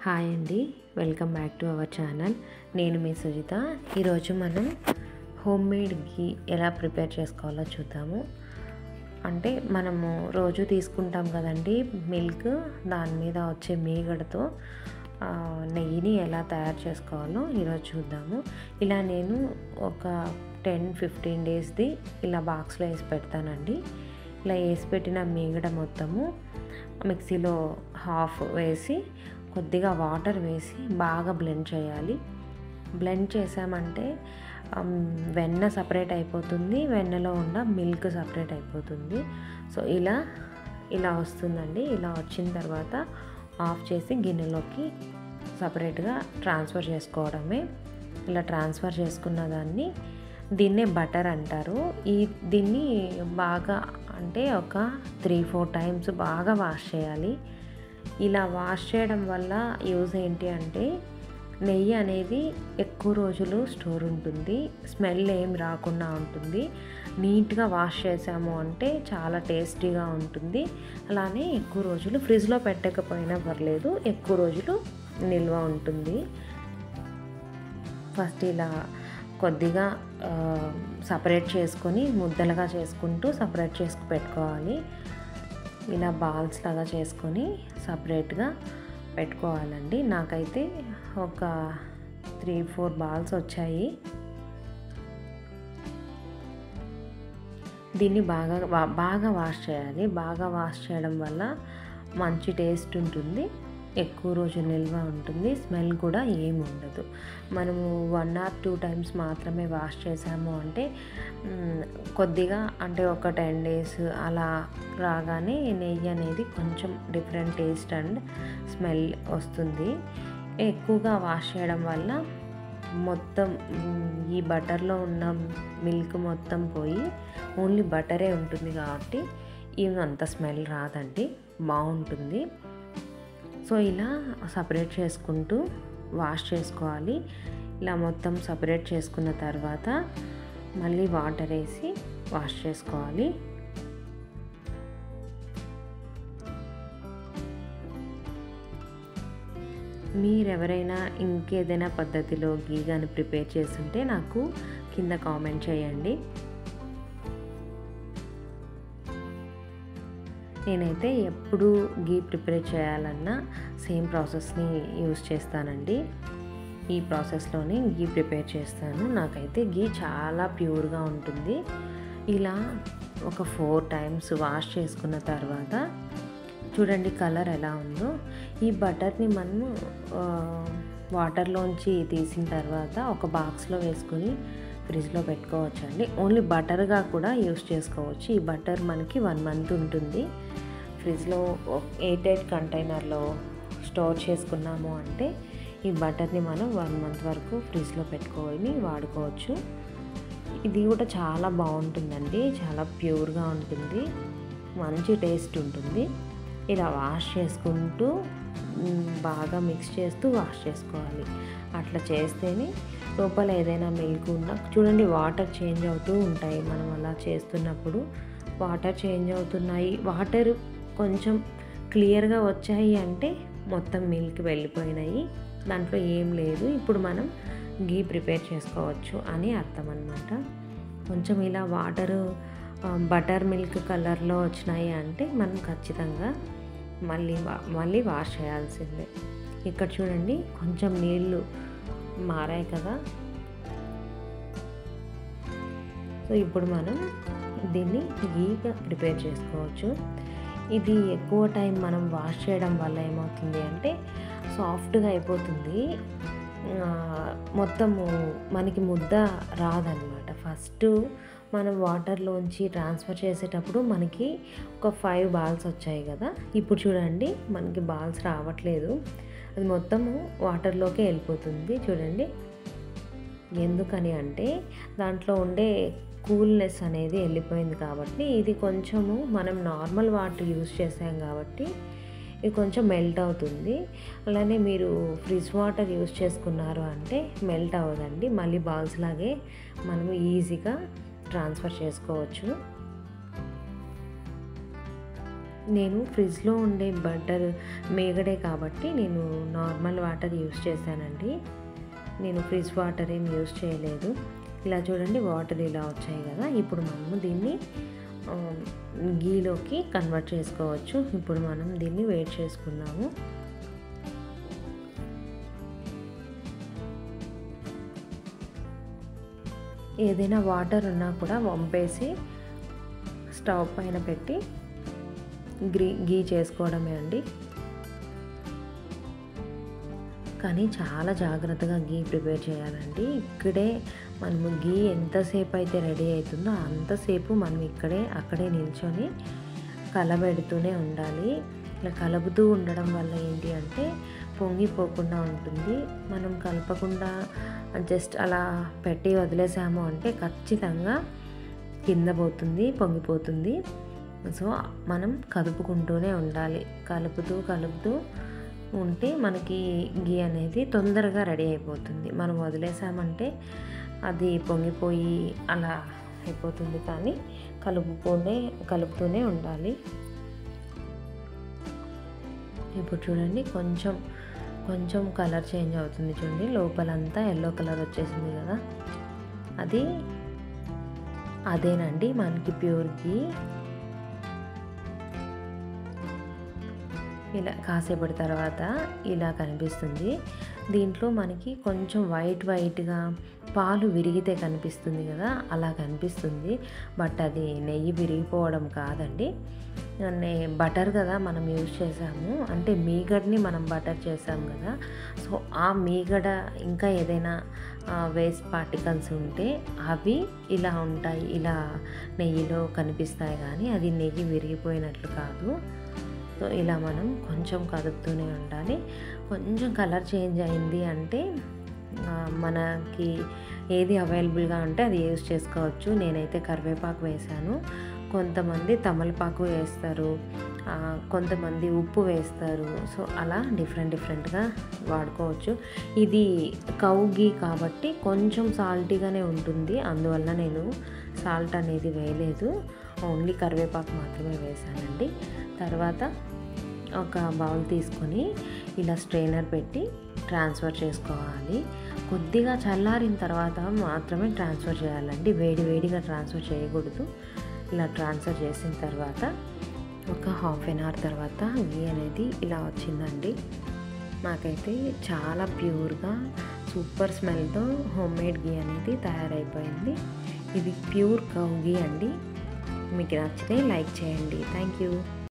Hi అండి, welcome back to our channel. నేను మీ సుజిత. ఈరోజు మనం హోమ్ మేడ్ ఘీ ఎలా ప్రిపేర్ చేసుకోవాలో చూద్దాము. అంటే మనము రోజు తీసుకుంటాం కదండి మిల్క్, దాని మీద వచ్చే మీగడతో నెయ్యిని ఎలా తయారు చేసుకోవాలో ఈరోజు చూద్దాము. ఇలా నేను ఒక 10-15 డేస్ది ఇలా బాక్స్లో వేసి పెడతానండి. ఇలా వేసి పెట్టిన మీగడ మొత్తము మిక్సీలో హాఫ్ వేసి కొద్దిగా వాటర్ వేసి బాగా బ్లెండ్ చేయాలి. బ్లెండ్ చేసామంటే వెన్న సపరేట్ అయిపోతుంది, వెన్నలో ఉన్న మిల్క్ సపరేట్ అయిపోతుంది. సో ఇలా వస్తుందండి. ఇలా వచ్చిన తర్వాత ఆఫ్ చేసి గిన్నెలోకి సపరేట్గా ట్రాన్స్ఫర్ చేసుకోవడమే. ఇలా ట్రాన్స్ఫర్ చేసుకున్న దీన్నే బటర్ అంటారు. దీన్ని బాగా అంటే ఒక 3-4 టైమ్స్ బాగా వాష్ చేయాలి. ఇలా వాష్ చేయడం వల్ల యూజ్ ఏంటి అంటే నెయ్యి అనేది ఎక్కువ రోజులు స్టోర్ ఉంటుంది, స్మెల్ ఏం రాకుండా ఉంటుంది. నీట్గా వాష్ చేసాము అంటే చాలా టేస్టీగా ఉంటుంది. అలానే ఎక్కువ రోజులు ఫ్రిడ్జ్లో పెట్టకపోయినా పర్లేదు, ఎక్కువ రోజులు నిల్వ ఉంటుంది. ఫస్ట్ ఇలా కొద్దిగా సపరేట్ చేసుకొని ముద్దలుగా చేసుకుంటూ సపరేట్ చేసుకు పెట్టుకోవాలి. ఇలా బాల్స్ లాగా చేసుకొని సపరేట్గా పెట్టుకోవాలండి. నాకైతే ఒక 3-4 బాల్స్ వచ్చాయి. దీన్ని బాగా వాష్ చేయాలి. బాగా వాష్ చేయడం వల్ల మంచి టేస్ట్ ఉంటుంది, ఎక్కువ రోజు నిల్వ ఉంటుంది, స్మెల్ కూడా ఏమి ఉండదు. మనము 1 or 2 టైమ్స్ మాత్రమే వాష్ చేసాము అంటే కొద్దిగా అంటే ఒక 10 డేస్ అలా రాగానే నెయ్యి అనేది కొంచెం డిఫరెంట్ టేస్ట్ అండ్ స్మెల్ వస్తుంది. ఎక్కువగా వాష్ చేయడం వల్ల మొత్తం ఈ బటర్లో ఉన్న మిల్క్ మొత్తం పోయి ఓన్లీ బటరే ఉంటుంది కాబట్టి ఏమి అంత స్మెల్ రాదండి, బాగుంటుంది. సో ఇలా సపరేట్ చేసుకుంటూ వాష్ చేసుకోవాలి. ఇలా మొత్తం సపరేట్ చేసుకున్న తర్వాత మళ్ళీ వాటర్ వేసి వాష్ చేసుకోవాలి. మీరెవరైనా ఇంకేదైనా పద్ధతిలో ఘీ కానీ ప్రిపేర్ చేస్తుంటే నాకు కింద కామెంట్ చేయండి. నేనైతే ఎప్పుడు ఘీ ప్రిపేర్ చేయాలన్నా సేమ్ ప్రాసెస్ని యూజ్ చేస్తానండి. ఈ ప్రాసెస్లోనే ఘీ ప్రిపేర్ చేస్తాను. నాకైతే ఘీ చాలా ప్యూర్గా ఉంటుంది. ఇలా ఒక 4 టైమ్స్ వాష్ చేసుకున్న తర్వాత చూడండి కలర్ ఎలా ఉందో. ఈ బటర్ని మనము వాటర్లోంచి తీసిన తర్వాత ఒక బాక్స్లో వేసుకొని ఫ్రిడ్జ్లో పెట్టుకోవచ్చండి. ఓన్లీ బటర్గా కూడా యూస్ చేసుకోవచ్చు. ఈ బటర్ మనకి 1 month ఉంటుంది. ఫ్రిడ్జ్లో ఎయిర్టైట్ కంటైనర్లో స్టోర్ చేసుకున్నాము అంటే ఈ బటర్ని మనం 1 month వరకు ఫ్రిడ్జ్లో పెట్టుకొని వాడుకోవచ్చు. ఇది కూడా చాలా బాగుంటుందండి, చాలా ప్యూర్గా ఉంటుంది, మంచి టేస్ట్ ఉంటుంది. ఇలా వాష్ చేసుకుంటూ బాగా మిక్స్ చేస్తూ వాష్ చేసుకోవాలి. అట్లా చేస్తేనే లోపల ఏదైనా మిల్క్ ఉన్నా చూడండి వాటర్ చేంజ్ అవుతూ ఉంటాయి. మనం అలా చేస్తున్నప్పుడు వాటర్ చేంజ్ అవుతున్నాయి, వాటర్ కొంచెం క్లియర్గా వచ్చాయి అంటే మొత్తం మిల్క్ వెళ్ళిపోయినాయి, దాంట్లో ఏం లేదు, ఇప్పుడు మనం ఘీ ప్రిపేర్ చేసుకోవచ్చు అని అర్థం అన్నమాట. కొంచెం ఇలా వాటరు బటర్ మిల్క్ కలర్లో వచ్చినాయి అంటే మనం ఖచ్చితంగా మళ్ళీ వాష్ చేయాల్సిందే. ఇక్కడ చూడండి కొంచెం నీళ్ళు మారాయి కదా. సో ఇప్పుడు మనం దీన్ని ఘీగా ప్రిపేర్ చేసుకోవచ్చు. ఇది ఎక్కువ టైం మనం వాష్ చేయడం వల్ల ఏమవుతుంది అంటే సాఫ్ట్గా అయిపోతుంది, మొత్తము మనకి ముద్ద రాదనమాట. ఫస్ట్ మనం వాటర్లోంచి ట్రాన్స్ఫర్ చేసేటప్పుడు మనకి ఒక 5 బాల్స్ వచ్చాయి కదా. ఇప్పుడు చూడండి మనకి బాల్స్ రావట్లేదు, అది మొత్తము వాటర్లోకే వెళ్ళిపోతుంది. చూడండి ఎందుకని అంటే దాంట్లో ఉండే కూల్నెస్ అనేది వెళ్ళిపోయింది కాబట్టి. ఇది కొంచెము మనం నార్మల్ వాటర్ యూజ్ చేసాం కాబట్టి ఇది కొంచెం మెల్ట్ అవుతుంది. అలానే మీరు ఫ్రిడ్జ్ వాటర్ యూజ్ చేసుకున్నారు అంటే మెల్ట్ అవ్వదండి, మళ్ళీ బాల్స్ లాగే మనము ఈజీగా ట్రాన్స్ఫర్ చేసుకోవచ్చు. నేను ఫ్రిడ్జ్లో ఉండే బటర్ మేగడే కాబట్టి నేను నార్మల్ వాటర్ యూస్ చేశానండి. నేను ఫ్రిడ్జ్ వాటర్ ఏం యూస్ చేయలేదు. ఇలా చూడండి, వాటర్ ఇలా వచ్చాయి కదా. ఇప్పుడు మనము దీన్ని గీలోకి కన్వర్ట్ చేసుకోవచ్చు. ఇప్పుడు మనం దీన్ని వేడి చేసుకుందాము. ఏదైనా వాటర్ ఉన్నా కూడా వంపేసి స్టవ్ పైన పెట్టి గీ చేసుకోవడమే అండి. కానీ చాలా జాగ్రత్తగా గీ ప్రిపేర్ చేయాలండి. ఇక్కడే మనము గీ ఎంతసేపు అయితే రెడీ అవుతుందో అంతసేపు మనం అక్కడే నిల్చొని కలబెడుతూనే ఉండాలి. ఇలా కలుపుతూ ఉండడం వల్ల ఏంటి అంటే పొంగిపోకుండా ఉంటుంది. మనం కలపకుండా జస్ట్ అలా పెట్టి వదిలేసాము అంటే ఖచ్చితంగా కింద పోతుంది, పొంగిపోతుంది. సో మనం కలుపుకుంటూనే ఉండాలి. కలుపుతూ ఉంటే మనకి గీ అనేది తొందరగా రెడీ అయిపోతుంది. మనం వదిలేసామంటే అది పొంగిపోయి అలా అయిపోతుంది. కానీ కలుపుతూనే ఉండాలి. ఇప్పుడు చూడండి, కొంచెం కలర్ చేంజ్ అవుతుంది. చూడండి, లోపలంతా ఎల్లో కలర్ వచ్చేసింది కదా. అదేనండి మనకి ప్యూర్ గీ. ఇలా కాసేపటి తర్వాత ఇలా కనిపిస్తుంది. దీంట్లో మనకి కొంచెం వైట్గా పాలు విరిగితే కనిపిస్తుంది కదా, అలా కనిపిస్తుంది. బట్ అది నెయ్యి విరిగిపోవడం కాదండి. బటర్ కదా మనం యూజ్ చేసాము, అంటే మీగడని మనం బటర్ చేసాము కదా. సో ఆ మీగడ ఇంకా ఏదైనా వేస్ట్ పార్టికల్స్ ఉంటే అవి ఇలా ఉంటాయి, ఇలా నెయ్యిలో కనిపిస్తాయి. కానీ అది నెయ్యి విరిగిపోయినట్లు కాదు. సో ఇలా మనం కొంచెం కదుపుతూనే ఉండాలి. కొంచెం కలర్ చేంజ్ అయింది అంటే మనకి ఏది అవైలబుల్గా ఉంటే అది యూజ్ చేసుకోవచ్చు. నేనైతే కరివేపాకు వేసాను. కొంతమంది తమలపాకు వేస్తారు, కొంతమంది ఉప్పు వేస్తారు. సో అలా డిఫరెంట్గా వాడుకోవచ్చు. ఇది కౌ గీ కాబట్టి కొంచెం సాల్టీగానే ఉంటుంది. అందువల్ల నేను సాల్ట్ అనేది వేయలేదు, ఓన్లీ కరివేపాకు మాత్రమే వేసానండి. తర్వాత ఒక బౌల్ తీసుకొని ఇలా స్ట్రైనర్ పెట్టి ట్రాన్స్ఫర్ చేసుకోవాలి. కొద్దిగా చల్లారిన తర్వాత మాత్రమే ట్రాన్స్ఫర్ చేయాలండి, వేడిగా ట్రాన్స్ఫర్ చేయకూడదు. ఇలా ట్రాన్స్ఫర్ చేసిన తర్వాత ఒక హాఫ్ అన్ అవర్ తర్వాత గీ అనేది ఇలా వచ్చిందండి. మాకైతే చాలా ప్యూర్గా సూపర్ స్మెల్తో హోమ్మేడ్ గీ అనేది తయారైపోయింది. ఇది ప్యూర్ కౌ గీ అండి. మీకు నచ్చితే లైక్ చేయండి. Thank you.